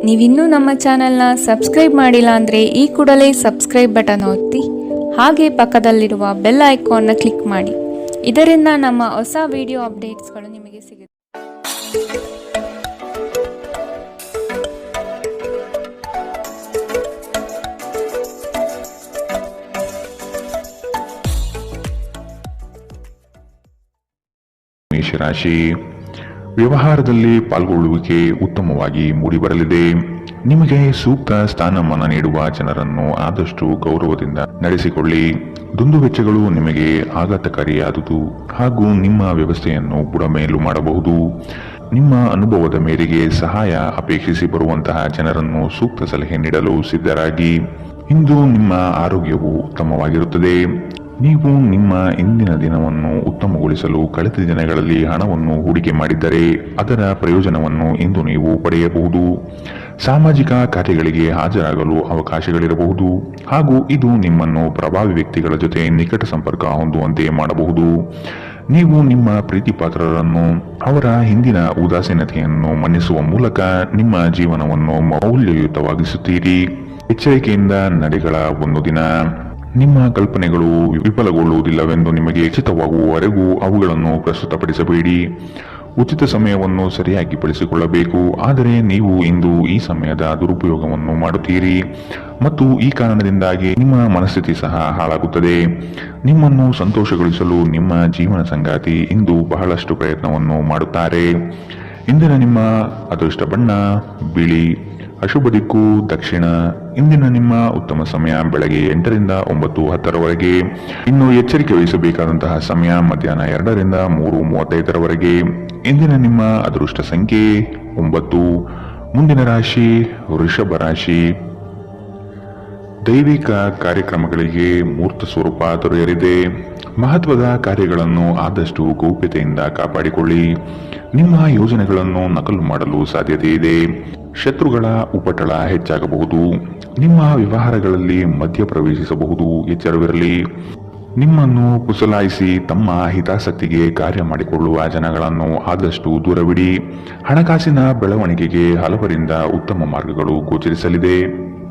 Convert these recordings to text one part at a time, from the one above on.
ನೀವಿನ್ನೂ ನಮ್ಮ ಚಾನೆಲ್ನ ಸಬ್ಸ್ಕ್ರೈಬ್ ಮಾಡಿಲ್ಲ ಅಂದರೆ ಈ ಕೂಡಲೇ ಸಬ್ಸ್ಕ್ರೈಬ್ ಬಟನ್ ಒತ್ತಿ ಹಾಗೆ ಪಕ್ಕದಲ್ಲಿರುವ ಬೆಲ್ ಐಕಾನ್ನ ಕ್ಲಿಕ್ ಮಾಡಿ. ಇದರಿಂದ ನಮ್ಮ ಹೊಸ ವಿಡಿಯೋ ಅಪ್ಡೇಟ್ಸ್ಗಳು ನಿಮಗೆ ಸಿಗುತ್ತೆ. ಮೇಷರಾಶಿ, ವ್ಯವಹಾರದಲ್ಲಿ ಪಾಲ್ಗೊಳ್ಳುವಿಕೆ ಉತ್ತಮವಾಗಿ ಮೂಡಿಬರಲಿದೆ. ನಿಮಗೆ ಸೂಕ್ತ ಸ್ಥಾನಮಾನ ನೀಡುವ ಜನರನ್ನು ಆದಷ್ಟು ಗೌರವದಿಂದ ನಡೆಸಿಕೊಳ್ಳಿ. ದುಂದುವೆಚ್ಚಗಳು ನಿಮಗೆ ಆಘಾತಕಾರಿಯಾದುದು ಹಾಗೂ ನಿಮ್ಮ ವ್ಯವಸ್ಥೆಯನ್ನು ಬುಡಮೇಲು ಮಾಡಬಹುದು. ನಿಮ್ಮ ಅನುಭವದ ಮೇರೆಗೆ ಸಹಾಯ ಅಪೇಕ್ಷಿಸಿ ಬರುವಂತಹ ಜನರನ್ನು ಸೂಕ್ತ ಸಲಹೆ ನೀಡಲು ಸಿದ್ಧರಾಗಿ. ಇಂದು ನಿಮ್ಮ ಆರೋಗ್ಯವು ಉತ್ತಮವಾಗಿರುತ್ತದೆ. ನೀವು ನಿಮ್ಮ ಇಂದಿನ ದಿನವನ್ನು ಉತ್ತಮಗೊಳಿಸಲು ಕಳೆದ ದಿನಗಳಲ್ಲಿ ಹಣವನ್ನು ಹೂಡಿಕೆ ಮಾಡಿದ್ದರೆ ಅದರ ಪ್ರಯೋಜನವನ್ನು ಇಂದು ನೀವು ಪಡೆಯಬಹುದು. ಸಾಮಾಜಿಕ ಕಾರ್ಯಗಳಿಗೆ ಹಾಜರಾಗಲು ಅವಕಾಶಗಳಿರಬಹುದು ಹಾಗೂ ಇದು ನಿಮ್ಮನ್ನು ಪ್ರಭಾವಿ ವ್ಯಕ್ತಿಗಳ ಜೊತೆ ನಿಕಟ ಸಂಪರ್ಕ ಹೊಂದುವಂತೆ ಮಾಡಬಹುದು. ನೀವು ನಿಮ್ಮ ಪ್ರೀತಿಪಾತ್ರರನ್ನು ಅವರ ಹಿಂದಿನ ಉದಾಸೀನತೆಯನ್ನು ಮನ್ನಿಸುವ ಮೂಲಕ ನಿಮ್ಮ ಜೀವನವನ್ನು ಮೌಲ್ಯಯುತವಾಗಿಸುತ್ತೀರಿ. ಎಚ್ಚರಿಕೆಯಿಂದ ನಡೆಗಳ ಒಂದು ದಿನ. ನಿಮ್ಮ ಕಲ್ಪನೆಗಳು ವಿಫಲಗೊಳ್ಳುವುದಿಲ್ಲವೆಂದು ನಿಮಗೆ ಖಚಿತವಾಗುವವರೆಗೂ ಅವುಗಳನ್ನು ಪ್ರಸ್ತುತಪಡಿಸಬೇಡಿ. ಉಚಿತ ಸಮಯವನ್ನು ಸರಿಯಾಗಿ ಬಳಸಿಕೊಳ್ಳಬೇಕು. ಆದರೆ ನೀವು ಇಂದು ಈ ಸಮಯದ ದುರುಪಯೋಗವನ್ನು ಮಾಡುತ್ತೀರಿ ಮತ್ತು ಈ ಕಾರಣದಿಂದಾಗಿ ನಿಮ್ಮ ಮನಸ್ಥಿತಿ ಸಹ ಹಾಳಾಗುತ್ತದೆ. ನಿಮ್ಮನ್ನು ಸಂತೋಷಗೊಳಿಸಲು ನಿಮ್ಮ ಜೀವನ ಸಂಗಾತಿ ಇಂದು ಬಹಳಷ್ಟು ಪ್ರಯತ್ನವನ್ನು ಮಾಡುತ್ತಾರೆ. ಇಂದಿನ ನಿಮ್ಮ ಅದೃಷ್ಟ ಬಣ್ಣ ಬಿಳಿ. ಅಶುಭ ದಿಕ್ಕು ದಕ್ಷಿಣ. ಇಂದಿನ ನಿಮ್ಮ ಉತ್ತಮ ಸಮಯ ಬೆಳಗ್ಗೆ 8ರಿಂದ 9:10ರವರೆಗೆ. ಇನ್ನು ಎಚ್ಚರಿಕೆ ವಹಿಸಬೇಕಾದಂತಹ ಸಮಯ ಮಧ್ಯಾಹ್ನ 2ರಿಂದ 3:35ರವರೆಗೆ. ಇಂದಿನ ನಿಮ್ಮ ಅದೃಷ್ಟ ಸಂಖ್ಯೆ 9. ಮುಂದಿನ ರಾಶಿ ವೃಷಭ ರಾಶಿ. ದೈವಿಕ ಕಾರ್ಯಕ್ರಮಗಳಿಗೆ ಮೂರ್ತ ಸ್ವರೂಪ ದೊರೆಯಲಿದೆ. ಮಹತ್ವದ ಕಾರ್ಯಗಳನ್ನು ಆದಷ್ಟು ಗೌಪ್ಯತೆಯಿಂದ ಕಾಪಾಡಿಕೊಳ್ಳಿ. ನಿಮ್ಮ ಯೋಜನೆಗಳನ್ನು ನಕಲು ಮಾಡಲು ಸಾಧ್ಯತೆ ಇದೆ. ಶತ್ರುಗಳ ಉಪಟಳ ಹೆಚ್ಚಾಗಬಹುದು. ನಿಮ್ಮ ವ್ಯವಹಾರಗಳಲ್ಲಿ ಮಧ್ಯ ಪ್ರವೇಶಿಸಬಹುದು. ಎಚ್ಚರವಿರಲಿ. ನಿಮ್ಮನ್ನು ಪುಸಲಾಯಿಸಿ ತಮ್ಮ ಹಿತಾಸಕ್ತಿಗೆ ಕಾರ್ಯ ಮಾಡಿಕೊಳ್ಳುವ ಜನಗಳನ್ನು ಆದಷ್ಟು ದೂರವಿಡಿ. ಹಣಕಾಸಿನ ಬೆಳವಣಿಗೆಗೆ ಹಲವರಿಂದ ಉತ್ತಮ ಮಾರ್ಗಗಳು ಗೋಚರಿಸಲಿದೆ.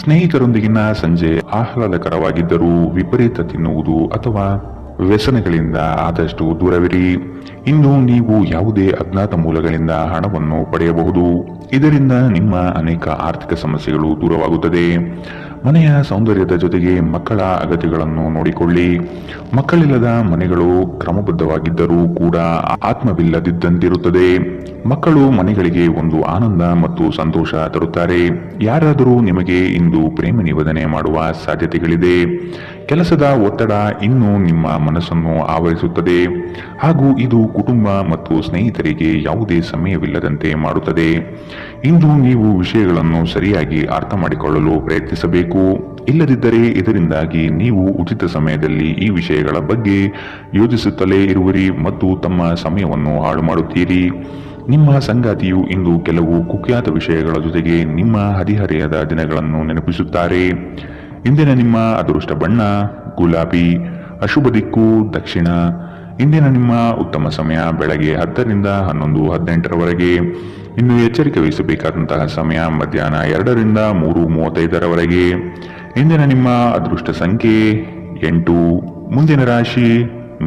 ಸ್ನೇಹಿತರೊಂದಿಗಿನ ಸಂಜೆ ಆಹ್ಲಾದಕರವಾಗಿದ್ದರೂ ವಿಪರೀತ ತಿನ್ನುವುದು ಅಥವಾ ವ್ಯಸನಗಳಿಂದ ಆದಷ್ಟು ದೂರವಿರಿ. ಇಂದು ನೀವು ಯಾವುದೇ ಅಜ್ಞಾತ ಮೂಲಗಳಿಂದ ಹಣವನ್ನು ಪಡೆಯಬಹುದು. ಇದರಿಂದ ನಿಮ್ಮ ಅನೇಕ ಆರ್ಥಿಕ ಸಮಸ್ಯೆಗಳು ದೂರವಾಗುತ್ತದೆ. ಮನೆಯ ಸೌಂದರ್ಯದ ಜೊತೆಗೆ ಮಕ್ಕಳ ಅಗತ್ಯಗಳನ್ನು ನೋಡಿಕೊಳ್ಳಿ. ಮಕ್ಕಳಿಲ್ಲದ ಮನೆಗಳು ಕ್ರಮಬದ್ಧವಾಗಿದ್ದರೂ ಕೂಡ ಆತ್ಮವಿಲ್ಲದಿದ್ದಂತಿರುತ್ತದೆ. ಮಕ್ಕಳು ಮನೆಗಳಿಗೆ ಒಂದು ಆನಂದ ಮತ್ತು ಸಂತೋಷ ತರುತ್ತಾರೆ. ಯಾರಾದರೂ ನಿಮಗೆ ಇಂದು ಪ್ರೇಮ ನಿವೇದನೆ ಮಾಡುವ ಸಾಧ್ಯತೆಗಳಿದೆ. ಕೆಲಸದ ಒತ್ತಡ ಇನ್ನೂ ನಿಮ್ಮ ಮನಸ್ಸನ್ನು ಆವರಿಸುತ್ತದೆ ಹಾಗೂ ಇದು ಕುಟುಂಬ ಮತ್ತು ಸ್ನೇಹಿತರಿಗೆ ಯಾವುದೇ ಸಮಯವಿಲ್ಲದಂತೆ ಮಾಡುತ್ತದೆ. ಇಂದು ನೀವು ವಿಷಯಗಳನ್ನು ಸರಿಯಾಗಿ ಅರ್ಥ ಮಾಡಿಕೊಳ್ಳಲು ಪ್ರಯತ್ನಿಸಬೇಕು. ಇಲ್ಲದಿದ್ದರೆ ಇದರಿಂದಾಗಿ ನೀವು ಉಚಿತ ಸಮಯದಲ್ಲಿ ಈ ವಿಷಯಗಳ ಬಗ್ಗೆ ಯೋಚಿಸುತ್ತಲೇ ಇರುವಿರಿ ಮತ್ತು ತಮ್ಮ ಸಮಯವನ್ನು ಹಾಳು ಮಾಡುತ್ತೀರಿ. ನಿಮ್ಮ ಸಂಗಾತಿಯು ಇಂದು ಕೆಲವು ಕುಖ್ಯಾತ ವಿಷಯಗಳ ಜೊತೆಗೆ ನಿಮ್ಮ ಹದಿಹರೆಯದ ದಿನಗಳನ್ನು ನೆನಪಿಸುತ್ತಾರೆ. ಇಂದಿನ ನಿಮ್ಮ ಅದೃಷ್ಟ ಬಣ್ಣ ಗುಲಾಬಿ. ಅಶುಭ ದಿಕ್ಕು ದಕ್ಷಿಣ. ಇಂದಿನ ನಿಮ್ಮ ಉತ್ತಮ ಸಮಯ ಬೆಳಗ್ಗೆ 10ರಿಂದ 11:18ರವರೆಗೆ. ಇನ್ನು ಎಚ್ಚರಿಕೆ ವಹಿಸಬೇಕಾದಂತಹ ಸಮಯ ಮಧ್ಯಾಹ್ನ 2ರಿಂದ 3:35ರವರೆಗೆ. ಇಂದಿನ ನಿಮ್ಮ ಅದೃಷ್ಟ ಸಂಖ್ಯೆ 8. ಮುಂದಿನ ರಾಶಿ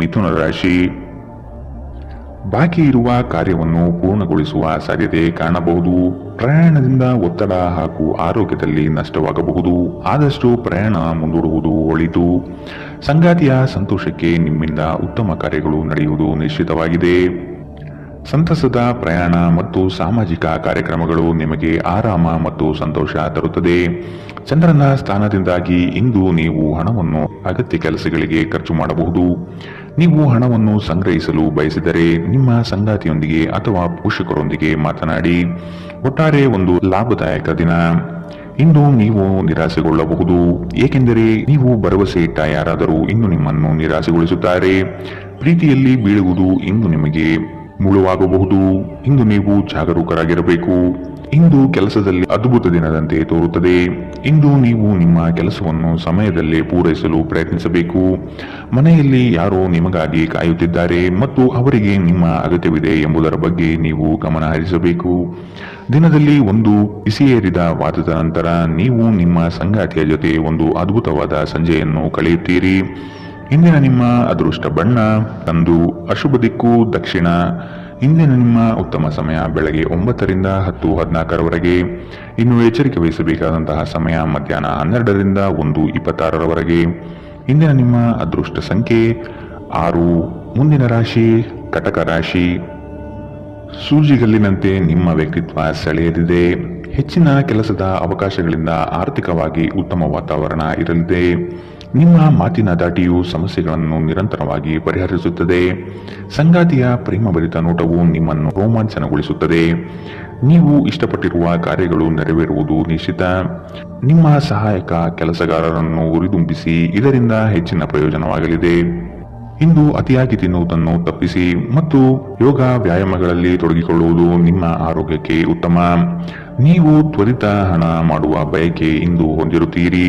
ಮಿಥುನ ರಾಶಿ. ಬಾಕಿ ಇರುವ ಕಾರ್ಯವನ್ನು ಪೂರ್ಣಗೊಳಿಸುವ ಸಾಧ್ಯತೆ ಕಾಣಬಹುದು. ಪ್ರಯಾಣದಿಂದ ಒತ್ತಡ ಹಾಗೂ ಆರೋಗ್ಯದಲ್ಲಿ ನಷ್ಟವಾಗಬಹುದು. ಆದಷ್ಟು ಪ್ರಯಾಣ ಮುಂದೂಡುವುದು ಒಳಿತು. ಸಂಗಾತಿಯ ಸಂತೋಷಕ್ಕೆ ನಿಮ್ಮಿಂದ ಉತ್ತಮ ಕಾರ್ಯಗಳು ನಡೆಯುವುದು ನಿಶ್ಚಿತವಾಗಿದೆ. ಸಂತಸದ ಪ್ರಯಾಣ ಮತ್ತು ಸಾಮಾಜಿಕ ಕಾರ್ಯಕ್ರಮಗಳು ನಿಮಗೆ ಆರಾಮ ಮತ್ತು ಸಂತೋಷ ತರುತ್ತದೆ. ಚಂದ್ರನ ಸ್ಥಾನದಿಂದಾಗಿ ಇಂದು ನೀವು ಹಣವನ್ನು ಅಗತ್ಯ ಕೆಲಸಗಳಿಗೆ ಖರ್ಚು ಮಾಡಬಹುದು. ನೀವು ಹಣವನ್ನು ಸಂಗ್ರಹಿಸಲು ಬಯಸಿದರೆ ನಿಮ್ಮ ಸಂಗಾತಿಯೊಂದಿಗೆ ಅಥವಾ ಪೋಷಕರೊಂದಿಗೆ ಮಾತನಾಡಿ. ಒಟ್ಟಾರೆ ಒಂದು ಲಾಭದಾಯಕ ದಿನ. ಇಂದು ನೀವು ನಿರಾಸೆಗೊಳ್ಳಬಹುದು, ಏಕೆಂದರೆ ನೀವು ಭರವಸೆ ಇಟ್ಟ ಯಾರಾದರೂ ಇಂದು ನಿಮ್ಮನ್ನು ನಿರಾಸೆಗೊಳಿಸುತ್ತಾರೆ. ಪ್ರೀತಿಯಲ್ಲಿ ಬೀಳುವುದು ಇಂದು ನಿಮಗೆ ಮುಳುವಾಗಬಹುದು. ಇಂದು ನೀವು ಜಾಗರೂಕರಾಗಿರಬೇಕು. ಇಂದು ಕೆಲಸದಲ್ಲಿ ಅದ್ಭುತ ದಿನದಂತೆ ತೋರುತ್ತದೆ. ಇಂದು ನೀವು ನಿಮ್ಮ ಕೆಲಸವನ್ನು ಸಮಯದಲ್ಲೇ ಪೂರೈಸಲು ಪ್ರಯತ್ನಿಸಬೇಕು. ಮನೆಯಲ್ಲಿ ಯಾರೋ ನಿಮಗಾಗಿ ಕಾಯುತ್ತಿದ್ದಾರೆ ಮತ್ತು ಅವರಿಗೆ ನಿಮ್ಮ ಅಗತ್ಯವಿದೆ ಎಂಬುದರ ಬಗ್ಗೆ ನೀವು ಗಮನ ಹರಿಸಬೇಕು. ದಿನದಲ್ಲಿ ಒಂದು ಬಿಸಿಯೇರಿದ ವಾದದ ನಂತರ ನೀವು ನಿಮ್ಮ ಸಂಗಾತಿಯ ಜೊತೆ ಒಂದು ಅದ್ಭುತವಾದ ಸಂಜೆಯನ್ನು ಕಳೆಯುತ್ತೀರಿ. ಇಂದಿನ ನಿಮ್ಮ ಅದೃಷ್ಟ ಬಣ್ಣ ಕಂದು, ಅಶುಭ ದಿಕ್ಕು ದಕ್ಷಿಣ. ಇಂದಿನ ನಿಮ್ಮ ಉತ್ತಮ ಸಮಯ ಬೆಳಗ್ಗೆ 9ರಿಂದ 10:14ರವರೆಗೆ. ಇನ್ನು ಎಚ್ಚರಿಕೆ ವಹಿಸಬೇಕಾದಂತಹ ಸಮಯ ಮಧ್ಯಾಹ್ನ 12ರಿಂದ 1:26ರವರೆಗೆ. ಇಂದಿನ ನಿಮ್ಮ ಅದೃಷ್ಟ ಸಂಖ್ಯೆ 6. ಮುಂದಿನ ರಾಶಿ ಕಟಕ ರಾಶಿ. ಸೂಜಿಗಲ್ಲಿನಂತೆ ನಿಮ್ಮ ವ್ಯಕ್ತಿತ್ವ ಸೆಳೆಯಲಿದೆ. ಹೆಚ್ಚಿನ ಕೆಲಸದ ಅವಕಾಶಗಳಿಂದ ಆರ್ಥಿಕವಾಗಿ ಉತ್ತಮ ವಾತಾವರಣ ಇರಲಿದೆ. ನಿಮ್ಮ ಮಾತಿನ ದಾಟಿಯು ಸಮಸ್ಯೆಗಳನ್ನು ನಿರಂತರವಾಗಿ ಪರಿಹರಿಸುತ್ತದೆ. ಸಂಗಾತಿಯ ಪ್ರೇಮಭರಿತ ನೋಟವು ನಿಮ್ಮನ್ನು ರೋಮಾಂಚನಗೊಳಿಸುತ್ತದೆ. ನೀವು ಇಷ್ಟಪಟ್ಟಿರುವ ಕಾರ್ಯಗಳು ನೆರವೇರುವುದು ನಿಶ್ಚಿತ. ನಿಮ್ಮ ಸಹಾಯಕ ಕೆಲಸಗಾರರನ್ನು ಹುರಿದುಂಬಿಸಿ, ಇದರಿಂದ ಹೆಚ್ಚಿನ ಪ್ರಯೋಜನವಾಗಲಿದೆ. ಇಂದು ಅತಿಯಾಗಿ ತಿನ್ನುವುದನ್ನು ತಪ್ಪಿಸಿ ಮತ್ತು ಯೋಗ ವ್ಯಾಯಾಮಗಳಲ್ಲಿ ತೊಡಗಿಕೊಳ್ಳುವುದು ನಿಮ್ಮ ಆರೋಗ್ಯಕ್ಕೆ ಉತ್ತಮ. ನೀವು ತ್ವರಿತ ಹಣ ಮಾಡುವ ಬಯಕೆ ಇಂದು ಹೊಂದಿರುತ್ತೀರಿ.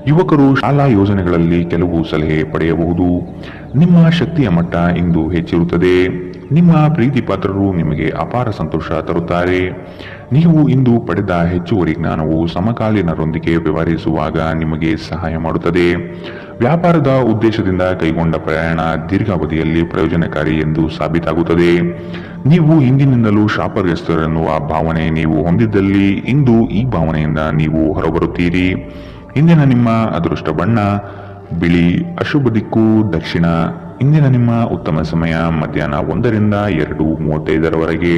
ಯುವಕರು ಶಾಲಾ ಯೋಜನೆಗಳಲ್ಲಿ ಕೆಲವು ಸಲಹೆ ಪಡೆಯಬಹುದು. ನಿಮ್ಮ ಶಕ್ತಿಯ ಮಟ್ಟ ಇಂದು ಹೆಚ್ಚಿರುತ್ತದೆ. ನಿಮ್ಮ ಪ್ರೀತಿ ಪಾತ್ರರು ನಿಮಗೆ ಅಪಾರ ಸಂತೋಷ ತರುತ್ತಾರೆ. ನೀವು ಇಂದು ಪಡೆದ ಹೆಚ್ಚುವರಿ ಜ್ಞಾನವು ಸಮಕಾಲೀನರೊಂದಿಗೆ ವ್ಯವಹರಿಸುವಾಗ ನಿಮಗೆ ಸಹಾಯ ಮಾಡುತ್ತದೆ. ವ್ಯಾಪಾರದ ಉದ್ದೇಶದಿಂದ ಕೈಗೊಂಡ ಪ್ರಯಾಣ ದೀರ್ಘಾವಧಿಯಲ್ಲಿ ಪ್ರಯೋಜನಕಾರಿ ಎಂದು ಸಾಬೀತಾಗುತ್ತದೆ. ನೀವು ಹಿಂದಿನಿಂದಲೂ ಶಾಪಗ್ರಸ್ತರೆನ್ನುವ ಭಾವನೆ ನೀವು ಹೊಂದಿದ್ದಲ್ಲಿ ಇಂದು ಈ ಭಾವನೆಯಿಂದ ನೀವು ಹೊರಬರುತ್ತೀರಿ. ಇಂದಿನ ನಿಮ್ಮ ಅದೃಷ್ಟ ಬಣ್ಣ ಬಿಳಿ, ಅಶುಭ ದಿಕ್ಕು ದಕ್ಷಿಣ. ಇಂದಿನ ನಿಮ್ಮ ಉತ್ತಮ ಸಮಯ ಮಧ್ಯಾಹ್ನ 1ರಿಂದ 2:35ರವರೆಗೆ.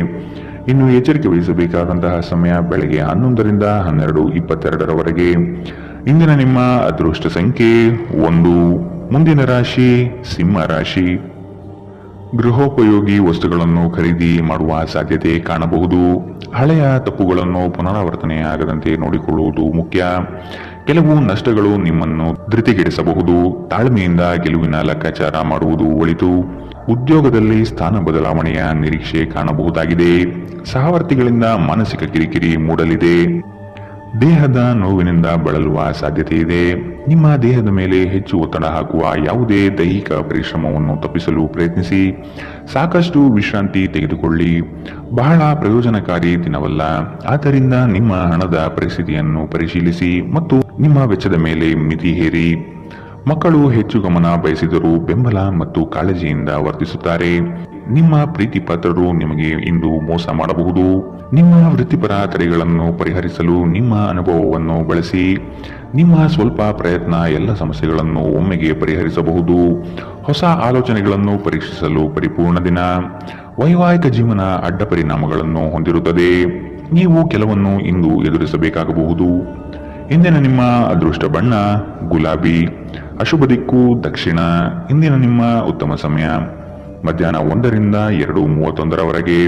ಇನ್ನು ಎಚ್ಚರಿಕೆ ವಹಿಸಬೇಕಾದಂತಹ ಸಮಯ ಬೆಳಗ್ಗೆ 11ರಿಂದ 12:22ರವರೆಗೆ. ಇಂದಿನ ನಿಮ್ಮ ಅದೃಷ್ಟ ಸಂಖ್ಯೆ 1. ಮುಂದಿನ ರಾಶಿ ಸಿಂಹ ರಾಶಿ. ಗೃಹೋಪಯೋಗಿ ವಸ್ತುಗಳನ್ನು ಖರೀದಿ ಮಾಡುವ ಸಾಧ್ಯತೆ ಕಾಣಬಹುದು. ಹಳೆಯ ತಪ್ಪುಗಳನ್ನು ಪುನರಾವರ್ತನೆಯಾಗದಂತೆ ನೋಡಿಕೊಳ್ಳುವುದು ಮುಖ್ಯ. ಕೆಲವು ನಷ್ಟಗಳು ನಿಮ್ಮನ್ನು ಧೃತಿಗೆಡಿಸಬಹುದು. ತಾಳ್ಮೆಯಿಂದ ಗೆಲುವಿನ ಲೆಕ್ಕಾಚಾರ ಮಾಡುವುದು ಒಳಿತು. ಉದ್ಯೋಗದಲ್ಲಿ ಸ್ಥಾನ ಬದಲಾವಣೆಯ ನಿರೀಕ್ಷೆ ಕಾಣಬಹುದಾಗಿದೆ. ಸಹವರ್ತಿಗಳಿಂದ ಮಾನಸಿಕ ಕಿರಿಕಿರಿ ಮೂಡಲಿದೆ. ದೇಹದ ನೋವಿನಿಂದ ಬಳಲುವ ಸಾಧ್ಯತೆ ಇದೆ. ನಿಮ್ಮ ದೇಹದ ಮೇಲೆ ಹೆಚ್ಚು ಒತ್ತಡ ಹಾಕುವ ಯಾವುದೇ ದೈಹಿಕ ಪರಿಶ್ರಮವನ್ನು ತಪ್ಪಿಸಲು ಪ್ರಯತ್ನಿಸಿ. ಸಾಕಷ್ಟು ವಿಶ್ರಾಂತಿ ತೆಗೆದುಕೊಳ್ಳಿ. ಬಹಳ ಪ್ರಯೋಜನಕಾರಿ ದಿನವಲ್ಲ. ಆದ್ದರಿಂದ ನಿಮ್ಮ ಹಣದ ಪರಿಸ್ಥಿತಿಯನ್ನು ಪರಿಶೀಲಿಸಿ ಮತ್ತು ನಿಮ್ಮ ವೆಚ್ಚದ ಮೇಲೆ ಮಿತಿ ಹೇರಿ. ಮಕ್ಕಳು ಹೆಚ್ಚು ಗಮನ ಬಯಸಿದರೂ ಬೆಂಬಲ ಮತ್ತು ಕಾಳಜಿಯಿಂದ ವರ್ತಿಸುತ್ತಾರೆ. ನಿಮ್ಮ ಪ್ರೀತಿ ಪಾತ್ರರು ನಿಮಗೆ ಇಂದು ಮೋಸ ಮಾಡಬಹುದು. ನಿಮ್ಮ ವೃತ್ತಿಪರ ತಡೆಗಳನ್ನು ಪರಿಹರಿಸಲು ನಿಮ್ಮ ಅನುಭವವನ್ನು ಬಳಸಿ. ನಿಮ್ಮ ಸ್ವಲ್ಪ ಪ್ರಯತ್ನ ಎಲ್ಲ ಸಮಸ್ಯೆಗಳನ್ನು ಒಮ್ಮೆಗೆ ಪರಿಹರಿಸಬಹುದು. ಹೊಸ ಆಲೋಚನೆಗಳನ್ನು ಪರೀಕ್ಷಿಸಲು ಪರಿಪೂರ್ಣ ದಿನ. ವೈವಾಹಿಕ ಜೀವನ ಅಡ್ಡ ಪರಿಣಾಮಗಳನ್ನು ಹೊಂದಿರುತ್ತದೆ. ನೀವು ಕೆಲವನ್ನು ಇಂದು ಎದುರಿಸಬೇಕಾಗಬಹುದು. ಇಂದಿನ ನಿಮ್ಮ ಅದೃಷ್ಟ ಬಣ್ಣ ಗುಲಾಬಿ, ಅಶುಭ ದಿಕ್ಕು ದಕ್ಷಿಣ. ಇಂದಿನ ನಿಮ್ಮ ಉತ್ತಮ ಸಮಯ ಮಧ್ಯಾಹ್ನ 1ರಿಂದ 2:31ರವರೆಗೆ.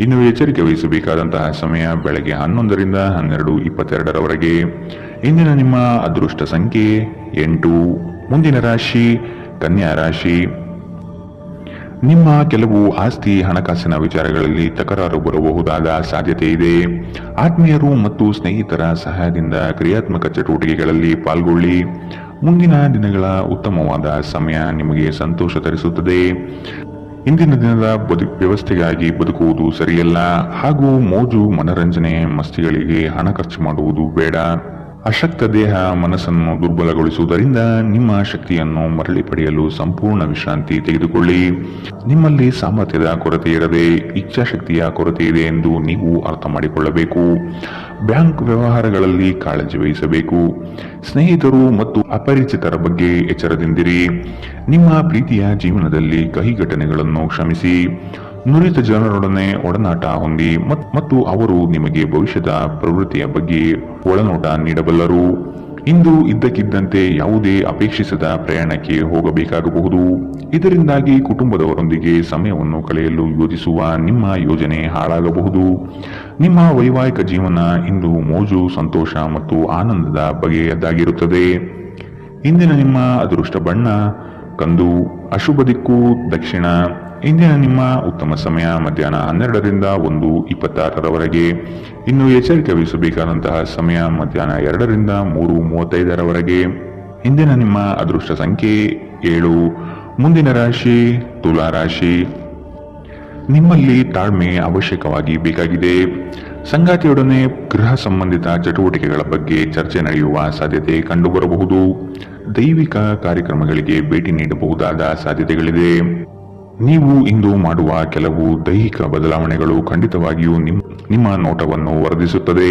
ಇನ್ನು ಎಚ್ಚರಿಕೆ ವಹಿಸಬೇಕಾದಂತಹ ಸಮಯ ಬೆಳಗ್ಗೆ 11ರಿಂದ 12:22ರವರೆಗೆ. ಇಂದಿನ ನಿಮ್ಮ ಅದೃಷ್ಟ ಸಂಖ್ಯೆ 8. ಮುಂದಿನ ರಾಶಿ ಕನ್ಯಾ ರಾಶಿ. ನಿಮ್ಮ ಕೆಲವು ಆಸ್ತಿ ಹಣಕಾಸಿನ ವಿಚಾರಗಳಲ್ಲಿ ತಕರಾರು ಬರಬಹುದಾದ ಸಾಧ್ಯತೆ ಇದೆ. ಆತ್ಮೀಯರು ಮತ್ತು ಸ್ನೇಹಿತರ ಸಹಾಯದಿಂದ ಕ್ರಿಯಾತ್ಮಕ ಚಟುವಟಿಕೆಗಳಲ್ಲಿ ಪಾಲ್ಗೊಳ್ಳಿ. ಮುಂದಿನ ದಿನಗಳ ಉತ್ತಮವಾದ ಸಮಯ ನಿಮಗೆ ಸಂತೋಷ ತರಿಸುತ್ತದೆ. ಇಂದಿನ ದಿನದ ವ್ಯವಸ್ಥೆಗಾಗಿ ಬದುಕುವುದು ಸರಿಯಲ್ಲ ಹಾಗೂ ಮೋಜು ಮನರಂಜನೆ ಮಸ್ತಿಗಳಿಗೆ ಹಣ ಖರ್ಚು ಮಾಡುವುದು ಬೇಡ. ಅಶಕ್ತ ದೇಹ ಮನಸ್ಸನ್ನು ದುರ್ಬಲಗೊಳಿಸುವುದರಿಂದ ನಿಮ್ಮ ಶಕ್ತಿಯನ್ನು ಮರಳಿ ಪಡೆಯಲು ಸಂಪೂರ್ಣ ವಿಶ್ರಾಂತಿ ತೆಗೆದುಕೊಳ್ಳಿ. ನಿಮ್ಮಲ್ಲಿ ಸಾಮರ್ಥ್ಯದ ಕೊರತೆ ಇರದೆ ಇಚ್ಛಾಶಕ್ತಿಯ ಕೊರತೆ ಇದೆ ಎಂದು ನೀವು ಅರ್ಥ ಮಾಡಿಕೊಳ್ಳಬೇಕು. ಬ್ಯಾಂಕ್ ವ್ಯವಹಾರಗಳಲ್ಲಿ ಕಾಳಜಿ ವಹಿಸಬೇಕು. ಸ್ನೇಹಿತರು ಮತ್ತು ಅಪರಿಚಿತರ ಬಗ್ಗೆ ಎಚ್ಚರದಿಂದಿರಿ. ನಿಮ್ಮ ಪ್ರೀತಿಯ ಜೀವನದಲ್ಲಿ ಕಹಿ ಘಟನೆಗಳನ್ನು ಕ್ಷಮಿಸಿ. ನುರಿತ ಜನರೊಡನೆ ಒಡನಾಟ ಹೊಂದಿ ಮತ್ತು ಅವರು ನಿಮಗೆ ಭವಿಷ್ಯದ ಪ್ರವೃತ್ತಿಯ ಬಗ್ಗೆ ಒಳನೋಟ ನೀಡಬಲ್ಲರು. ಇಂದು ಇದ್ದಕ್ಕಿದ್ದಂತೆ ಯಾವುದೇ ಅಪೇಕ್ಷಿಸದ ಪ್ರಯಾಣಕ್ಕೆ ಹೋಗಬೇಕಾಗಬಹುದು. ಇದರಿಂದಾಗಿ ಕುಟುಂಬದವರೊಂದಿಗೆ ಸಮಯವನ್ನು ಕಳೆಯಲು ಯೋಜಿಸುವ ನಿಮ್ಮ ಯೋಜನೆ ಹಾಳಾಗಬಹುದು. ನಿಮ್ಮ ವೈವಾಹಿಕ ಜೀವನ ಇಂದು ಮೋಜು, ಸಂತೋಷ ಮತ್ತು ಆನಂದದ ಬಗೆಯದಾಗಿರುತ್ತದೆ. ಇಂದಿನ ನಿಮ್ಮ ಅದೃಷ್ಟ ಬಣ್ಣ ಕಂದು, ಅಶುಭ ದಿಕ್ಕು ದಕ್ಷಿಣ. ಇಂದಿನ ನಿಮ್ಮ ಉತ್ತಮ ಸಮಯ ಮಧ್ಯಾಹ್ನ 12ರಿಂದ 1:26ರವರೆಗೆ. ಇನ್ನು ಎಚ್ಚರಿಕೆ ವಹಿಸಬೇಕಾದಂತಹ ಸಮಯ ಮಧ್ಯಾಹ್ನ 2ರಿಂದ 3:35ರವರೆಗೆ. ಇಂದಿನ ನಿಮ್ಮ ಅದೃಷ್ಟ ಸಂಖ್ಯೆ 7. ಮುಂದಿನ ರಾಶಿ ತುಲಾ ರಾಶಿ. ನಿಮ್ಮಲ್ಲಿ ತಾಳ್ಮೆ ಅವಶ್ಯಕವಾಗಿ ಬೇಕಾಗಿದೆ. ಸಂಗಾತಿಯೊಡನೆ ಗೃಹ ಸಂಬಂಧಿತ ಚಟುವಟಿಕೆಗಳ ಬಗ್ಗೆ ಚರ್ಚೆ ನಡೆಯುವ ಸಾಧ್ಯತೆ ಕಂಡುಬರಬಹುದು. ದೈವಿಕ ಕಾರ್ಯಕ್ರಮಗಳಿಗೆ ಭೇಟಿ ನೀಡಬಹುದಾದ ಸಾಧ್ಯತೆಗಳಿದೆ. ನೀವು ಇಂದು ಮಾಡುವ ಕೆಲವು ದೈಹಿಕ ಬದಲಾವಣೆಗಳು ಖಂಡಿತವಾಗಿಯೂ ನಿಮ್ಮ ನೋಟವನ್ನು ವರ್ಧಿಸುತ್ತದೆ.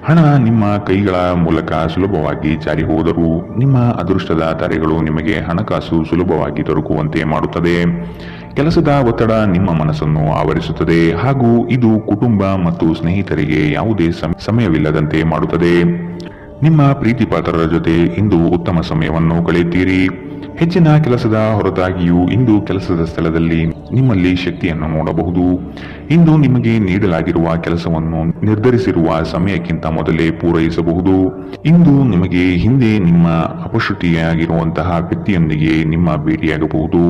ಹಣ ನಿಮ್ಮ ಕೈಗಳ ಮೂಲಕ ಸುಲಭವಾಗಿ ಜಾರಿ ಹೋದರೂ ನಿಮ್ಮ ಅದೃಷ್ಟದ ತಾರೆಗಳು ನಿಮಗೆ ಹಣಕಾಸು ಸುಲಭವಾಗಿ ದೊರಕುವಂತೆ ಮಾಡುತ್ತದೆ. ಕೆಲಸದ ಒತ್ತಡ ನಿಮ್ಮ ಮನಸ್ಸನ್ನು ಆವರಿಸುತ್ತದೆ ಹಾಗೂ ಇದು ಕುಟುಂಬ ಮತ್ತು ಸ್ನೇಹಿತರಿಗೆ ಯಾವುದೇ ಸಮಯವಿಲ್ಲದಂತೆ ಮಾಡುತ್ತದೆ. ನಿಮ್ಮ ಪ್ರೀತಿ ಪಾತ್ರರ ಜೊತೆ ಇಂದು ಉತ್ತಮ ಸಮಯವನ್ನು ಕಳೆಯುತ್ತೀರಿ. ಹೆಚ್ಚಿನ ಕೆಲಸದ ಹೊರತಾಗಿಯೂ ಇಂದು ಕೆಲಸದ ಸ್ಥಳದಲ್ಲಿ ನಿಮ್ಮಲ್ಲಿ ಶಕ್ತಿಯನ್ನು ನೋಡಬಹುದು. ಇಂದು ನಿಮಗೆ ನೀಡಲಾಗಿರುವ ಕೆಲಸವನ್ನು ನಿರ್ಧರಿಸಿರುವ ಸಮಯಕ್ಕಿಂತ ಮೊದಲೇ ಪೂರೈಸಬಹುದು. ಇಂದು ನಿಮಗೆ ಹಿಂದೆ ನಿಮ್ಮ ಅಪಶ್ರುತಿಯಾಗಿರುವಂತಹ ವ್ಯಕ್ತಿಯೊಂದಿಗೆ ನಿಮ್ಮ ಭೇಟಿಯಾಗಬಹುದು.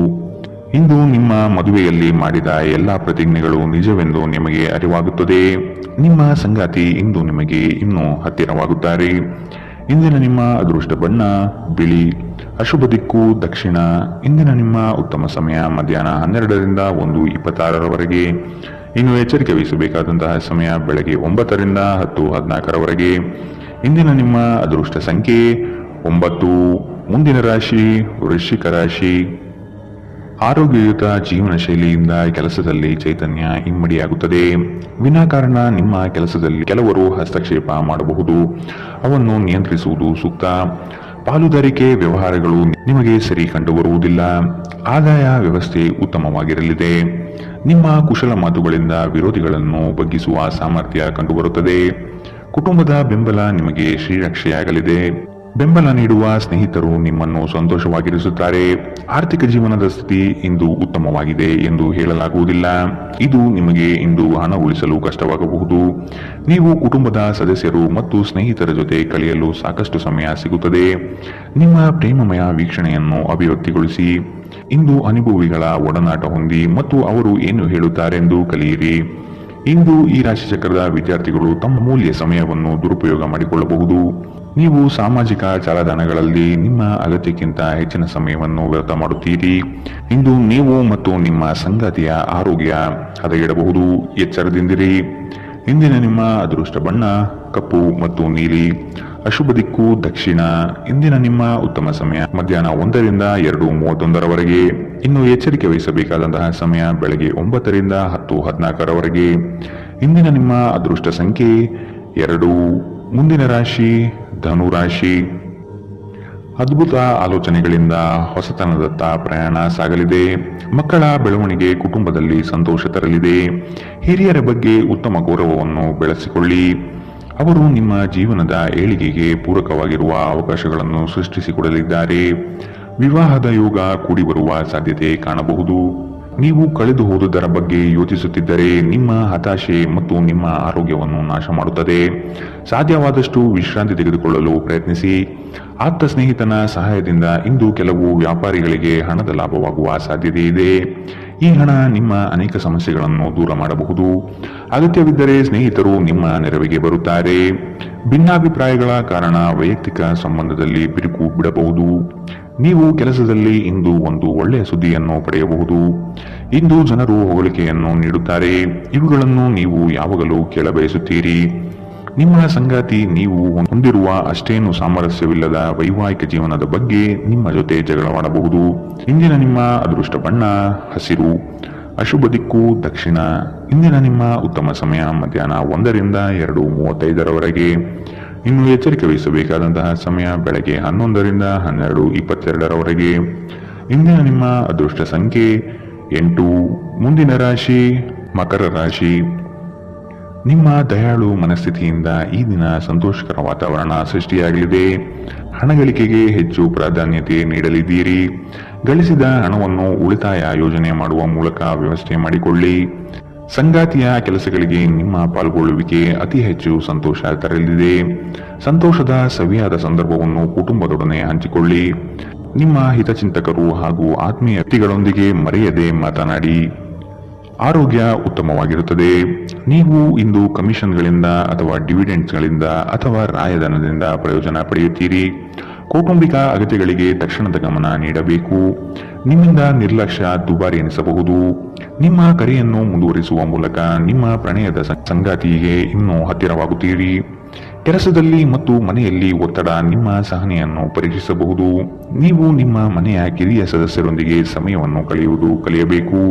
ಇಂದು ನಿಮ್ಮ ಮದುವೆಯಲ್ಲಿ ಮಾಡಿದ ಎಲ್ಲಾ ಪ್ರತಿಜ್ಞೆಗಳು ನಿಜವೆಂದು ನಿಮಗೆ ಅರಿವಾಗುತ್ತದೆ. ನಿಮ್ಮ ಸಂಗಾತಿ ಇಂದು ನಿಮಗೆ ಇನ್ನೂ ಹತ್ತಿರವಾಗುತ್ತಾರೆ. ಇಂದಿನ ನಿಮ್ಮ ಅದೃಷ್ಟ ಬಣ್ಣ ಬಿಳಿ. ಅಶುಭ ದಿಕ್ಕು ದಕ್ಷಿಣ. ಇಂದಿನ ನಿಮ್ಮ ಉತ್ತಮ ಸಮಯ ಮಧ್ಯಾಹ್ನ 12ರಿಂದ 1:26ರವರೆಗೆ. ಇನ್ನು ಎಚ್ಚರಿಕೆ ವಹಿಸಬೇಕಾದಂತಹ ಸಮಯ ಬೆಳಗ್ಗೆ 9ರಿಂದ 10:14ರವರೆಗೆ. ಇಂದಿನ ನಿಮ್ಮ ಅದೃಷ್ಟ ಸಂಖ್ಯೆ 9. ಮುಂದಿನ ರಾಶಿ ವೃಶ್ಚಿಕ ರಾಶಿ. ಆರೋಗ್ಯಯುತ ಜೀವನ ಶೈಲಿಯಿಂದ ಕೆಲಸದಲ್ಲಿ ಚೈತನ್ಯ ಇಮ್ಮಡಿಯಾಗುತ್ತದೆ. ವಿನಾಕಾರಣ ನಿಮ್ಮ ಕೆಲಸದಲ್ಲಿ ಕೆಲವರು ಹಸ್ತಕ್ಷೇಪ ಮಾಡಬಹುದು. ಅವನ್ನು ನಿಯಂತ್ರಿಸುವುದು ಸೂಕ್ತ. ಪಾಲುದಾರಿಕೆ ವ್ಯವಹಾರಗಳು ನಿಮಗೆ ಸರಿ ಕಂಡುಬರುವುದಿಲ್ಲ. ಆದಾಯ ವ್ಯವಸ್ಥೆ ಉತ್ತಮವಾಗಿರಲಿದೆ. ನಿಮ್ಮ ಕುಶಲ ಮಾತುಗಳಿಂದ ವಿರೋಧಿಗಳನ್ನು ಬಗ್ಗಿಸುವ ಸಾಮರ್ಥ್ಯ ಕಂಡುಬರುತ್ತದೆ. ಕುಟುಂಬದ ಬೆಂಬಲ ನಿಮಗೆ ಶ್ರೀರಕ್ಷೆಯಾಗಲಿದೆ. ಬೆಂಬಲ ನೀಡುವ ಸ್ನೇಹಿತರು ನಿಮ್ಮನ್ನು ಸಂತೋಷವಾಗಿರಿಸುತ್ತಾರೆ. ಆರ್ಥಿಕ ಜೀವನದ ಸ್ಥಿತಿ ಇಂದು ಉತ್ತಮವಾಗಿದೆ ಎಂದು ಹೇಳಲಾಗುವುದಿಲ್ಲ. ಇದು ನಿಮಗೆ ಇಂದು ಹಣ ಉಳಿಸಲು ಕಷ್ಟವಾಗಬಹುದು. ನೀವು ಕುಟುಂಬದ ಸದಸ್ಯರು ಮತ್ತು ಸ್ನೇಹಿತರ ಜೊತೆ ಕಳೆಯಲು ಸಾಕಷ್ಟು ಸಮಯ ಸಿಗುತ್ತದೆ. ನಿಮ್ಮ ಪ್ರೇಮಮಯ ವೀಕ್ಷಣೆಯನ್ನು ಅಭಿವ್ಯಕ್ತಿಗೊಳಿಸಿ. ಇಂದು ಅನುಭವಿಗಳ ಒಡನಾಟ ಹೊಂದಿ ಮತ್ತು ಅವರು ಏನು ಹೇಳುತ್ತಾರೆಂದು ಕಲಿಯಿರಿ. ಇಂದು ಈ ರಾಶಿಚಕ್ರದ ವಿದ್ಯಾರ್ಥಿಗಳು ತಮ್ಮ ಮೂಲ್ಯ ಸಮಯವನ್ನು ದುರುಪಯೋಗ ಮಾಡಿಕೊಳ್ಳಬಹುದು. ನೀವು ಸಾಮಾಜಿಕ ಜಾಲತಾಣಗಳಲ್ಲಿ ನಿಮ್ಮ ಅಗತ್ಯಕ್ಕಿಂತ ಹೆಚ್ಚಿನ ಸಮಯವನ್ನು ವ್ಯರ್ಥ ಮಾಡುತ್ತೀರಿ. ಇಂದು ನೀವು ಮತ್ತು ನಿಮ್ಮ ಸಂಗಾತಿಯ ಆರೋಗ್ಯ ಹದಗೆಡಬಹುದು. ಎಚ್ಚರದಿಂದಿರಿ. ಇಂದಿನ ನಿಮ್ಮ ಅದೃಷ್ಟ ಬಣ್ಣ ಕಪ್ಪು ಮತ್ತು ನೀಲಿ. ಅಶುಭ ದಿಕ್ಕು ದಕ್ಷಿಣ. ಇಂದಿನ ನಿಮ್ಮ ಉತ್ತಮ ಸಮಯ ಮಧ್ಯಾಹ್ನ 1ರಿಂದ 2:31ರವರೆಗೆ. ಇನ್ನು ಎಚ್ಚರಿಕೆ ವಹಿಸಬೇಕಾದಂತಹ ಸಮಯ ಬೆಳಗ್ಗೆ 9ರಿಂದ 10:14ರವರೆಗೆ. ಇಂದಿನ ನಿಮ್ಮ ಅದೃಷ್ಟ ಸಂಖ್ಯೆ 2. ಮುಂದಿನ ರಾಶಿ ಧನು ರಾಶಿ. ಅದ್ಭುತ ಆಲೋಚನೆಗಳಿಂದ ಹೊಸತನದತ್ತ ಪ್ರಯಾಣ ಸಾಗಲಿದೆ. ಮಕ್ಕಳ ಬೆಳವಣಿಗೆ ಕುಟುಂಬದಲ್ಲಿ ಸಂತೋಷ ತರಲಿದೆ. ಹಿರಿಯರ ಬಗ್ಗೆ ಉತ್ತಮ ಗೌರವವನ್ನು ಬೆಳೆಸಿಕೊಳ್ಳಿ. ಅವರು ನಿಮ್ಮ ಜೀವನದ ಏಳಿಗೆಗೆ ಪೂರಕವಾಗಿರುವ ಅವಕಾಶಗಳನ್ನು ಸೃಷ್ಟಿಸಿಕೊಡಲಿದ್ದಾರೆ. ವಿವಾಹದ ಯೋಗ ಕೂಡಿ ಬರುವ ಸಾಧ್ಯತೆ ಕಾಣಬಹುದು. ನೀವು ಕಳೆದು ಹೋದುದರ ಬಗ್ಗೆ ಯೋಚಿಸುತ್ತಿದ್ದರೆ ನಿಮ್ಮ ಹತಾಶೆ ಮತ್ತು ನಿಮ್ಮ ಆರೋಗ್ಯವನ್ನು ನಾಶ ಮಾಡುತ್ತದೆ. ಸಾಧ್ಯವಾದಷ್ಟು ವಿಶ್ರಾಂತಿ ತೆಗೆದುಕೊಳ್ಳಲು ಪ್ರಯತ್ನಿಸಿ. ಆಪ್ತ ಸ್ನೇಹಿತನ ಸಹಾಯದಿಂದ ಇಂದು ಕೆಲವು ವ್ಯಾಪಾರಿಗಳಿಗೆ ಹಣದ ಲಾಭವಾಗುವ ಸಾಧ್ಯತೆ ಇದೆ. ಈ ಹಣ ನಿಮ್ಮ ಅನೇಕ ಸಮಸ್ಯೆಗಳನ್ನು ದೂರ ಮಾಡಬಹುದು. ಅಗತ್ಯವಿದ್ದರೆ ಸ್ನೇಹಿತರು ನಿಮ್ಮ ನೆರವಿಗೆ ಬರುತ್ತಾರೆ. ಭಿನ್ನಾಭಿಪ್ರಾಯಗಳ ಕಾರಣ ವೈಯಕ್ತಿಕ ಸಂಬಂಧದಲ್ಲಿ ಬಿರುಕು ಬಿಡಬಹುದು. ನೀವು ಕೆಲಸದಲ್ಲಿ ಇಂದು ಒಂದು ಒಳ್ಳೆಯ ಸುದ್ದಿಯನ್ನು ಪಡೆಯಬಹುದು. ಇಂದು ಜನರು ಹೊಗಳಿಕೆಯನ್ನು ನೀಡುತ್ತಾರೆ. ಇವುಗಳನ್ನು ನೀವು ಯಾವಾಗಲೂ ಕೇಳಬಯಸುತ್ತೀರಿ. ನಿಮ್ಮ ಸಂಗಾತಿ ನೀವು ಹೊಂದಿರುವ ಅಷ್ಟೇನು ಸಾಮರಸ್ಯವಿಲ್ಲದ ವೈವಾಹಿಕ ಜೀವನದ ಬಗ್ಗೆ ನಿಮ್ಮ ಜೊತೆ ಜಗಳವಾಡಬಹುದು. ಇಂದಿನ ನಿಮ್ಮ ಅದೃಷ್ಟ ಬಣ್ಣ ಹಸಿರು. ಅಶುಭ ದಿಕ್ಕು ದಕ್ಷಿಣ. ಇಂದಿನ ನಿಮ್ಮ ಉತ್ತಮ ಸಮಯ ಮಧ್ಯಾಹ್ನ 1ರಿಂದ 2:35ರವರೆಗೆ. ಇನ್ನು ಎಚ್ಚರಿಕೆ ವಹಿಸಬೇಕಾದಂತಹ ಸಮಯ ಬೆಳಗ್ಗೆ 11ರಿಂದ 12:22ರವರೆಗೆ. ಇಂದಿನ ನಿಮ್ಮ ಅದೃಷ್ಟ ಸಂಖ್ಯೆ 8. ಮುಂದಿನ ರಾಶಿ ಮಕರ ರಾಶಿ. ನಿಮ್ಮ ದಯಾಳು ಮನಸ್ಥಿತಿಯಿಂದ ಈ ದಿನ ಸಂತೋಷಕರ ವಾತಾವರಣ ಸೃಷ್ಟಿಯಾಗಲಿದೆ. ಹಣಗಳಿಕೆಗೆ ಹೆಚ್ಚು ಪ್ರಾಧಾನ್ಯತೆ ನೀಡಲಿದ್ದೀರಿ. ಗಳಿಸಿದ ಹಣವನ್ನು ಉಳಿತಾಯ ಯೋಜನೆ ಮಾಡುವ ಮೂಲಕ ವ್ಯವಸ್ಥೆ ಮಾಡಿಕೊಳ್ಳಿ. ಸಂಗಾತಿಯ ಕೆಲಸಗಳಿಗೆ ನಿಮ್ಮ ಪಾಲ್ಗೊಳ್ಳುವಿಕೆ ಅತಿ ಹೆಚ್ಚು ಸಂತೋಷ ತರಲಿದೆ. ಸಂತೋಷದ ಸವಿಯಾದ ಸಂದರ್ಭವನ್ನು ಕುಟುಂಬದೊಡನೆ ಹಂಚಿಕೊಳ್ಳಿ. ನಿಮ್ಮ ಹಿತಚಿಂತಕರು ಹಾಗೂ ಆತ್ಮೀಯ ವ್ಯಕ್ತಿಗಳೊಂದಿಗೆ ಮರೆಯದೆ ಮಾತನಾಡಿ. ಆರೋಗ್ಯ ಉತ್ತಮವಾಗಿರುತ್ತದೆ. ನೀವು ಇಂದು ಕಮಿಷನ್ಗಳಿಂದ ಅಥವಾ ಡಿವಿಡೆಂಡ್ಸ್ಗಳಿಂದ ಅಥವಾ ರಾಯಧನದಿಂದ ಪ್ರಯೋಜನ ಪಡೆಯುತ್ತೀರಿ. ಕೌಟುಂಬಿಕ ಅಗತ್ಯಗಳಿಗೆ ತಕ್ಷಣದ ಗಮನ ನೀಡಬೇಕು. ನಿಮ್ಮಿಂದ ನಿರ್ಲಕ್ಷ್ಯ ದುಬಾರಿ ಎನಿಸಬಹುದು. ನಿಮ್ಮ ಕರೆಯನ್ನು ಮುಂದುವರಿಸುವ ಮೂಲಕ ನಿಮ್ಮ ಪ್ರಣಯದ ಸಂಗಾತಿಗೆ ಇನ್ನೂ ಹತ್ತಿರವಾಗುತ್ತೀರಿ. ಕೆಲಸದಲ್ಲಿ ಮತ್ತು ಮನೆಯಲ್ಲಿ ಒತ್ತಡ ನಿಮ್ಮ ಸಹನೆಯನ್ನು ಪರೀಕ್ಷಿಸಬಹುದು. ನೀವು ನಿಮ್ಮ ಮನೆಯ ಕಿರಿಯ ಸದಸ್ಯರೊಂದಿಗೆ ಸಮಯವನ್ನು ಕಳೆಯಬೇಕು.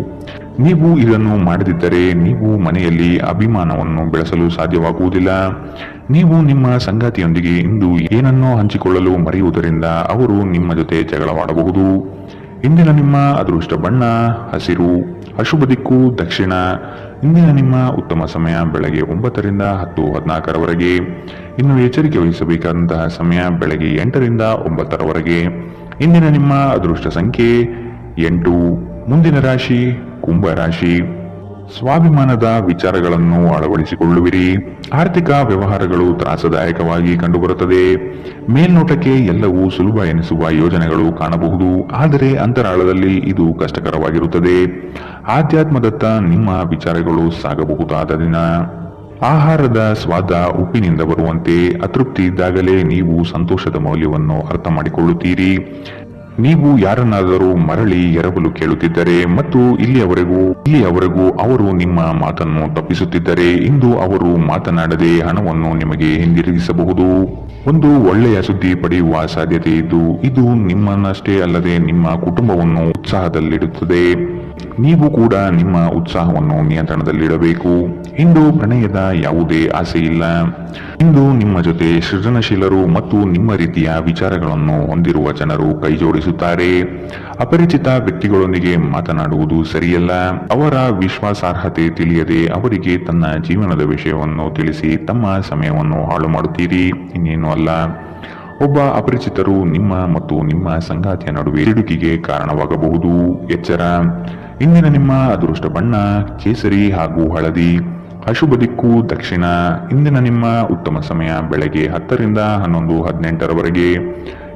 ನೀವು ಇದನ್ನು ಮಾಡದಿದ್ದರೆ ನೀವು ಮನೆಯಲ್ಲಿ ಅಭಿಮಾನವನ್ನು ಬೆಳೆಸಲು ಸಾಧ್ಯವಾಗುವುದಿಲ್ಲ. ನೀವು ನಿಮ್ಮ ಸಂಗಾತಿಯೊಂದಿಗೆ ಇಂದು ಏನನ್ನೋ ಹಂಚಿಕೊಳ್ಳಲು ಮರೆಯುವುದರಿಂದ ಅವರು ನಿಮ್ಮ ಜೊತೆ ಜಗಳವಾಡಬಹುದು. ಇಂದಿನ ನಿಮ್ಮ ಅದೃಷ್ಟ ಬಣ್ಣ ಹಸಿರು, ಅಶುಭ ದಿಕ್ಕು ದಕ್ಷಿಣ. ಇಂದಿನ ನಿಮ್ಮ ಉತ್ತಮ ಸಮಯ ಬೆಳಗ್ಗೆ 9 ರಿಂದ 10:14 ಇನ್ನು ಎಚ್ಚರಿಕೆ ವಹಿಸಬೇಕಾದಂತಹ ಸಮಯ ಬೆಳಗ್ಗೆ 8 ರಿಂದ 9 ಇಂದಿನ ನಿಮ್ಮ ಅದೃಷ್ಟ ಸಂಖ್ಯೆ 8. ಮುಂದಿನ ರಾಶಿ ಕುಂಭ ರಾಶಿ. ಸ್ವಾಭಿಮಾನದ ವಿಚಾರಗಳನ್ನು ಅಳವಡಿಸಿಕೊಳ್ಳುವಿರಿ. ಆರ್ಥಿಕ ವ್ಯವಹಾರಗಳು ತ್ರಾಸದಾಯಕವಾಗಿ ಕಂಡುಬರುತ್ತದೆ. ಮೇಲ್ನೋಟಕ್ಕೆ ಎಲ್ಲವೂ ಸುಲಭ ಎನಿಸುವ ಯೋಜನೆಗಳು ಕಾಣಬಹುದು, ಆದರೆ ಅಂತರಾಳದಲ್ಲಿ ಇದು ಕಷ್ಟಕರವಾಗಿರುತ್ತದೆ. ಆಧ್ಯಾತ್ಮದತ್ತ ನಿಮ್ಮ ವಿಚಾರಗಳು ಸಾಗಬಹುದಾದ ದಿನ. ಆಹಾರದ ಸ್ವಾದ ಉಪ್ಪಿನಿಂದ ಬರುವಂತೆ ಅತೃಪ್ತಿ ಇದ್ದಾಗಲೇ ನೀವು ಸಂತೋಷದ ಮೌಲ್ಯವನ್ನು ಅರ್ಥ ಮಾಡಿಕೊಳ್ಳುತ್ತೀರಿ. ನೀವು ಯಾರನ್ನಾದರೂ ಮರಳಿ ಎರವಲು ಕೇಳುತ್ತಿದ್ದರೆ ಮತ್ತು ಇಲ್ಲಿಯವರೆಗೂ ಅವರು ನಿಮ್ಮ ಮಾತನ್ನು ತಪ್ಪಿಸುತ್ತಿದ್ದರೆ ಇಂದು ಅವರು ಮಾತನಾಡದೆ ಹಣವನ್ನು ನಿಮಗೆ ಹಿಂದಿರುಗಿಸಬಹುದು. ಒಂದು ಒಳ್ಳೆಯ ಸುದ್ದಿ ಪಡೆಯುವ ಸಾಧ್ಯತೆ ಇದ್ದು ಇದು ನಿಮ್ಮನ್ನಷ್ಟೇ ಅಲ್ಲದೆ ನಿಮ್ಮ ಕುಟುಂಬವನ್ನು ಉತ್ಸಾಹದಲ್ಲಿಡುತ್ತದೆ. ನೀವು ಕೂಡ ನಿಮ್ಮ ಉತ್ಸಾಹವನ್ನು ನಿಯಂತ್ರಣದಲ್ಲಿಡಬೇಕು. ಇಂದು ಪ್ರಣಯದ ಯಾವುದೇ ಆಸೆ ಇಲ್ಲ. ಇಂದು ನಿಮ್ಮ ಜೊತೆ ಸೃಜನಶೀಲರು ಮತ್ತು ನಿಮ್ಮ ರೀತಿಯ ವಿಚಾರಗಳನ್ನು ಹೊಂದಿರುವ ಜನರು ಕೈಜೋಡಿಸುತ್ತಾರೆ. ಅಪರಿಚಿತ ವ್ಯಕ್ತಿಗಳೊಂದಿಗೆ ಮಾತನಾಡುವುದು ಸರಿಯಲ್ಲ. ಅವರ ವಿಶ್ವಾಸಾರ್ಹತೆ ತಿಳಿಯದೆ ಅವರಿಗೆ ತನ್ನ ಜೀವನದ ವಿಷಯವನ್ನು ತಿಳಿಸಿ ತಮ್ಮ ಸಮಯವನ್ನು ಹಾಳು ಮಾಡುತ್ತೀರಿ, ಇನ್ನೇನು ಅಲ್ಲ. ಒಬ್ಬ ಅಪರಿಚಿತರು ನಿಮ್ಮ ಮತ್ತು ನಿಮ್ಮ ಸಂಗಾತಿಯ ನಡುವೆ ಸಿಡುಕಿಗೆ ಕಾರಣವಾಗಬಹುದು. ಎಚ್ಚರ. ಇಂದಿನ ನಿಮ್ಮ ಅದೃಷ್ಟ ಬಣ್ಣ ಕೇಸರಿ ಹಾಗೂ ಹಳದಿ, ಅಶುಭ ದಿಕ್ಕು ದಕ್ಷಿಣ. ಇಂದಿನ ನಿಮ್ಮ ಉತ್ತಮ ಸಮಯ ಬೆಳಗ್ಗೆ 10 ರಿಂದ 11:18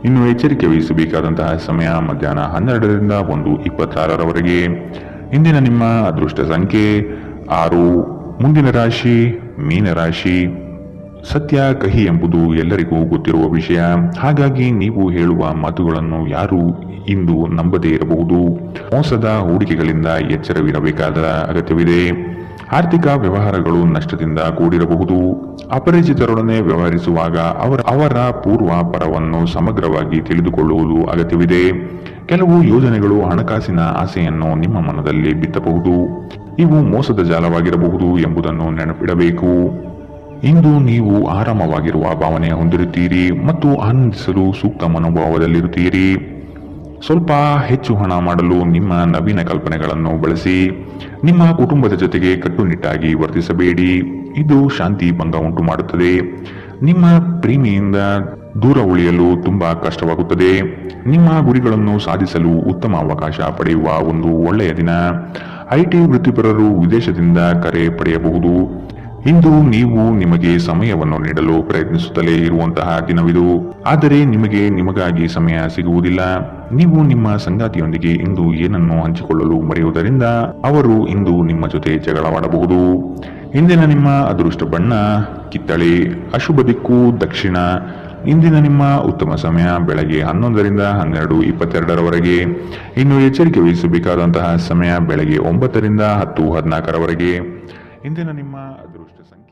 ಇನ್ನು ಎಚ್ಚರಿಕೆ ವಹಿಸಬೇಕಾದಂತಹ ಸಮಯ ಮಧ್ಯಾಹ್ನ 12 ರಿಂದ 1:26 ಇಂದಿನ ನಿಮ್ಮ ಅದೃಷ್ಟ ಸಂಖ್ಯೆ 6. ಮುಂದಿನ ರಾಶಿ ಮೀನರಾಶಿ. ಸತ್ಯ ಕಹಿ ಎಂಬುದು ಎಲ್ಲರಿಗೂ ಗೊತ್ತಿರುವ ವಿಷಯ. ಹಾಗಾಗಿ ನೀವು ಹೇಳುವ ಮಾತುಗಳನ್ನು ಯಾರು ಇಂದು ನಂಬದೇ ಇರಬಹುದು. ಮೋಸದ ಹೂಡಿಕೆಗಳಿಂದ ಎಚ್ಚರವಿರಬೇಕಾದ ಅಗತ್ಯವಿದೆ. ಆರ್ಥಿಕ ವ್ಯವಹಾರಗಳು ನಷ್ಟದಿಂದ ಕೂಡಿರಬಹುದು. ಅಪರಿಚಿತರೊಡನೆ ವ್ಯವಹರಿಸುವಾಗ ಅವರ ಪೂರ್ವ ಪರವನ್ನು ಸಮಗ್ರವಾಗಿ ತಿಳಿದುಕೊಳ್ಳುವುದು ಅಗತ್ಯವಿದೆ. ಕೆಲವು ಯೋಜನೆಗಳು ಹಣಕಾಸಿನ ಆಸೆಯನ್ನು ನಿಮ್ಮ ಮನದಲ್ಲಿ ಬಿತ್ತಬಹುದು. ಇವು ಮೋಸದ ಜಾಲವಾಗಿರಬಹುದು ಎಂಬುದನ್ನು ನೆನಪಿಡಬೇಕು. ಇಂದು ನೀವು ಆರಾಮವಾಗಿರುವ ಭಾವನೆ ಹೊಂದಿರುತ್ತೀರಿ ಮತ್ತು ಆನಂದಿಸಲು ಸೂಕ್ತ ಮನೋಭಾವದಲ್ಲಿರುತ್ತೀರಿ. ಸ್ವಲ್ಪ ಹೆಚ್ಚು ಹಣ ಮಾಡಲು ನಿಮ್ಮ ನವೀನ ಕಲ್ಪನೆಗಳನ್ನು ಬಳಸಿ. ನಿಮ್ಮ ಕುಟುಂಬದ ಜೊತೆಗೆ ಕಟ್ಟುನಿಟ್ಟಾಗಿ ವರ್ತಿಸಬೇಡಿ. ಇದು ಶಾಂತಿ ಭಂಗ ಉಂಟು ಮಾಡುತ್ತದೆ. ನಿಮ್ಮ ಪ್ರೇಮಿಯಿಂದ ದೂರ ಉಳಿಯಲು ತುಂಬಾ ಕಷ್ಟವಾಗುತ್ತದೆ. ನಿಮ್ಮ ಗುರಿಗಳನ್ನು ಸಾಧಿಸಲು ಉತ್ತಮ ಅವಕಾಶ ಪಡೆಯುವ ಒಂದು ಒಳ್ಳೆಯ ದಿನ. ಐಟಿ ವೃತ್ತಿಪರರು ವಿದೇಶದಿಂದ ಕರೆ ಪಡೆಯಬಹುದು. ಇಂದು ನೀವು ನಿಮಗೆ ಸಮಯವನ್ನು ನೀಡಲು ಪ್ರಯತ್ನಿಸುತ್ತಲೇ ಇರುವಂತಹ ದಿನವಿದು. ಆದರೆ ನಿಮಗಾಗಿ ಸಮಯ ಸಿಗುವುದಿಲ್ಲ. ನೀವು ನಿಮ್ಮ ಸಂಗಾತಿಯೊಂದಿಗೆ ಇಂದು ಏನನ್ನು ಹಂಚಿಕೊಳ್ಳಲು ಮರೆಯುವುದರಿಂದ ಅವರು ಇಂದು ನಿಮ್ಮ ಜೊತೆ ಜಗಳವಾಡಬಹುದು. ಇಂದಿನ ನಿಮ್ಮ ಅದೃಷ್ಟ ಬಣ್ಣ ಕಿತ್ತಳೆ, ಅಶುಭ ದಿಕ್ಕು ದಕ್ಷಿಣ. ಇಂದಿನ ನಿಮ್ಮ ಉತ್ತಮ ಸಮಯ ಬೆಳಗ್ಗೆ 11 ರಿಂದ 12:22 ಇನ್ನು ಎಚ್ಚರಿಕೆ ವಹಿಸಬೇಕಾದಂತಹ ಸಮಯ ಬೆಳಗ್ಗೆ 9 ರಿಂದ 10:14 ಇಂದಿನ ನಿಮ್ಮ ಅದೃಷ್ಟ ಸಂಖ್ಯೆ